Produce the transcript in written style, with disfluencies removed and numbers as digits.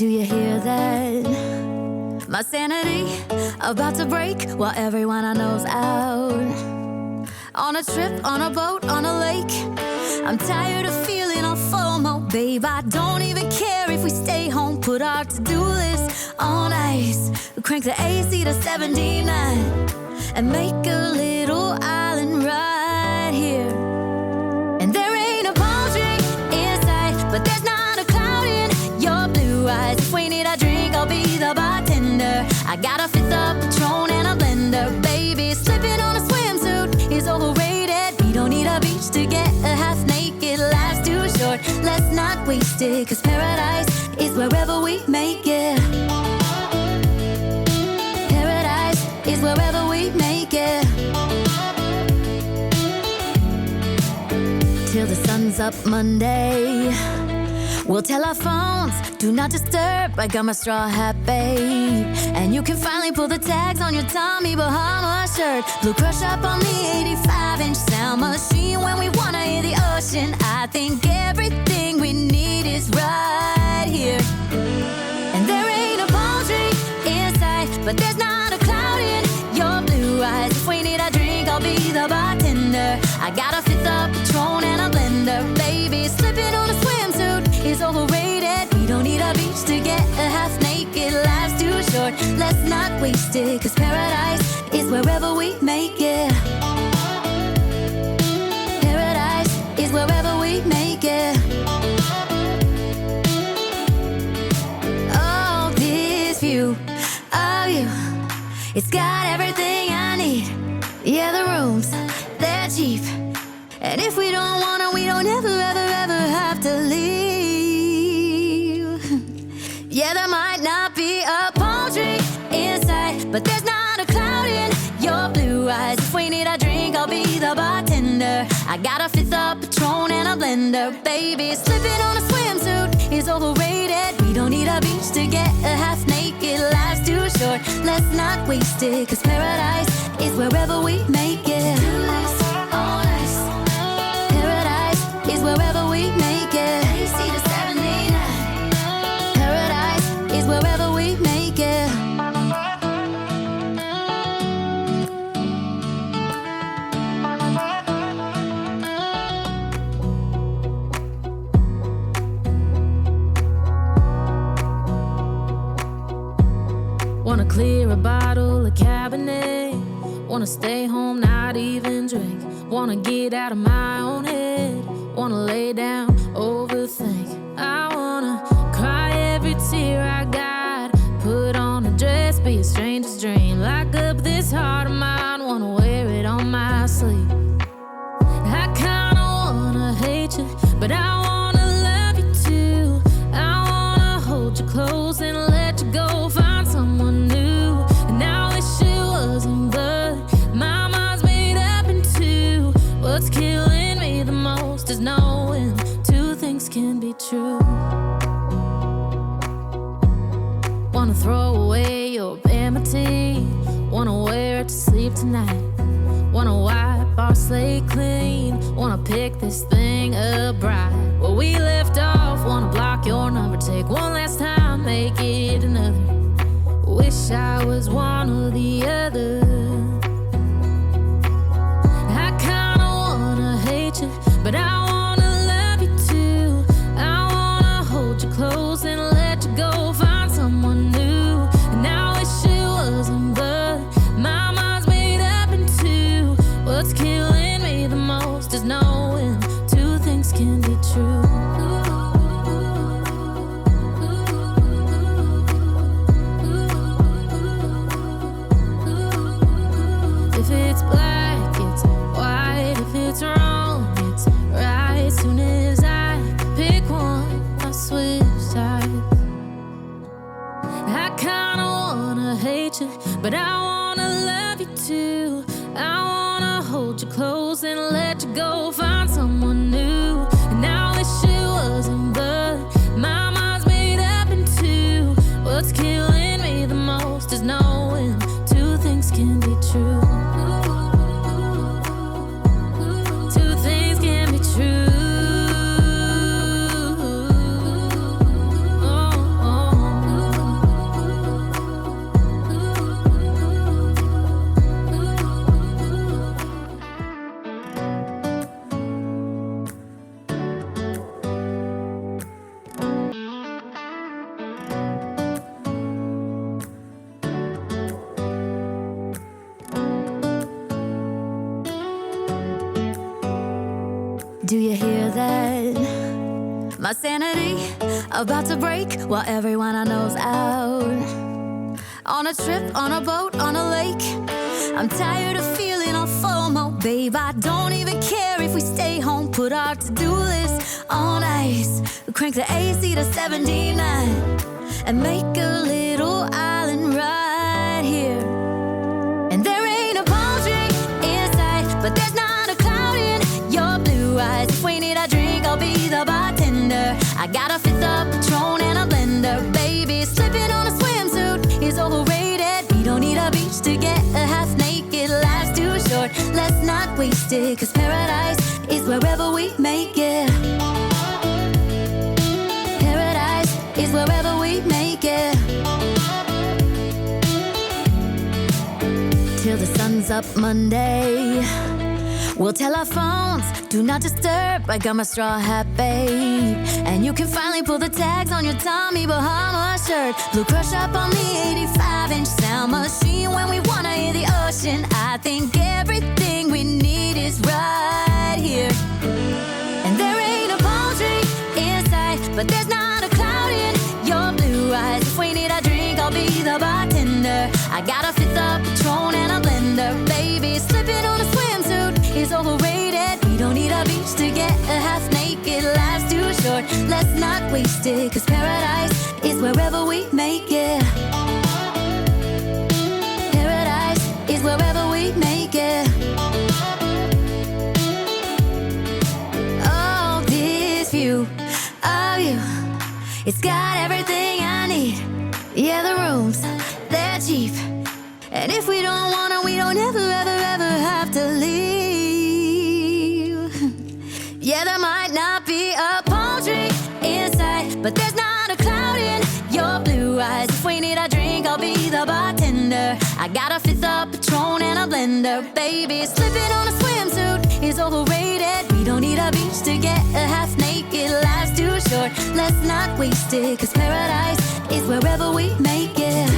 Do you hear that? My sanity about to break while everyone I know's out. On a trip, on a boat, on a lake. I'm tired of feeling all FOMO, babe. I don't even care if we stay home. Put our to-do list on ice. Crank the AC to 79 and make a little island right here. And there ain't a palm tree in sight, but there's not a cloud in your blue eyes. If we need a drink, I'll be the bartender. I got a fifth of Patron and a blender, baby. Slipping on a swimsuit is overrated. We don't need a beach to get a half naked. Life's too short, let's not waste it. Cause paradise is wherever we make it. Paradise is wherever we make it. Till the sun's up Monday, we'll tell our phones, do not disturb. I got my straw hat, babe. And you can finally pull the tags on your Tommy Bahama shirt. Blue crush up on the 85-inch sound machine. When we wanna hear the ocean, I think everything we need is right here. And there ain't a palm tree in sight, but there's not a cloud in your blue eyes. If we need a drink, I'll be the bartender. I got a fifth of Patron and a blender, baby. Slipping on a swimsuit is overrated. We don't need a beach to get a half naked. Life's too short, let's not waste it. Cause paradise is wherever we make it. Paradise is wherever we make it. Oh, this view of you, it's got everything I need. Yeah, the rooms, they're cheap. And if we don't wanna, we don't ever, ever, ever have to leave. Yeah, there might not be a palm tree in sight, but there's not a cloud in your blue eyes. If we need a drink, I'll be the bartender. I got a fifth of Patron and a blender, baby. Slipping on a swimsuit is overrated. We don't need a beach to get a half naked. Life's too short, let's not waste it. Cause paradise is wherever we make it. Paradise is wherever we make it. AC to 79. Paradise is wherever we make it. Wanna clear a bottle of Cabernet. Wanna stay home, not even drink. Wanna get out of my own head. Wanna lay down, overthink. I wanna cry every tear I got. Put on a dress, be a stranger's dream. Lock up this heart of mine, wanna wear it on my sleeve. I kinda wanna hate you, but I wanna love you too. I wanna hold you close and let you go. Find someone new, and I wish it wasn't blood. My mind's made up in two. What's killing me the most is knowing two things can be true. Wanna throw away your vanity. Wanna wear it to sleep tonight. Wanna wipe our slate clean. Wanna pick this thing up right where we left off. Wanna block your number, take one last time, make it another. Wish I was one or the other. I kinda wanna hate you, but I wanna love you too. I wanna hold you close and let you go. Find someone new, and I wish it wasn't blood. My mind's made up in two. What's killing me the most is knowing two things can be true. If it's black, it's white. If it's wrong, it's right. Soon as I pick one, I switch sides. I kinda wanna hate you, but I wanna love you too. I wanna hold you close and let you go. Find someone new, and I wish it wasn't blood. My mind's made up in two. What's killing me the most is knowing two things can be true. Two things can be true. Oh, oh. Do you hear that? My sanity about to break while everyone I know's out. On a trip, on a boat, on a lake. I'm tired of feeling all FOMO, babe. I don't even care if we stay home. Put our to-do list on ice. Crank the AC to 79 and make a little island right here. And there ain't a palm tree in sight, but there's not a cloud in your blue eyes. If we need a drink, I'll be the bartender. I got a fifth of Patron and a blender, baby. Slipping on a swimsuit is overrated. We don't need a beach to get a half naked. Life's too short, let's not waste it. Cause paradise is wherever we make it. Paradise is wherever we make it. Till the sun's up Monday, we'll tell our phones, do not disturb. I got my straw hat, babe. And you can finally pull the tags on your Tommy Bahama shirt. Blue crush up on the 85-inch sound machine. When we wanna hear the ocean, I think everything we need is right here. And there ain't a palm tree in sight, but there's not a cloud in your blue eyes. If we need a drink, I'll be the bartender. I got a fifth of Patron and a blender, baby. Slipping on a swimsuit is overrated. We don't need a beach to get a half naked. Life's too short, let's not waste it. Cause paradise is wherever we make it. Paradise is wherever we make it. Oh, this view of you, it's got everything I need. Yeah, the rooms, they're cheap. And if we don't want it, we don't ever, ever, ever have to leave. Yeah, there might not be a palm tree in sight, but there's not a cloud in your blue eyes. If we need a drink, I'll be the bartender. I got a fifth of Patron and a blender, baby. Slipping on a swimsuit is overrated. We don't need a beach to get a half naked. Life's too short, let's not waste it. Cause paradise is wherever we make it.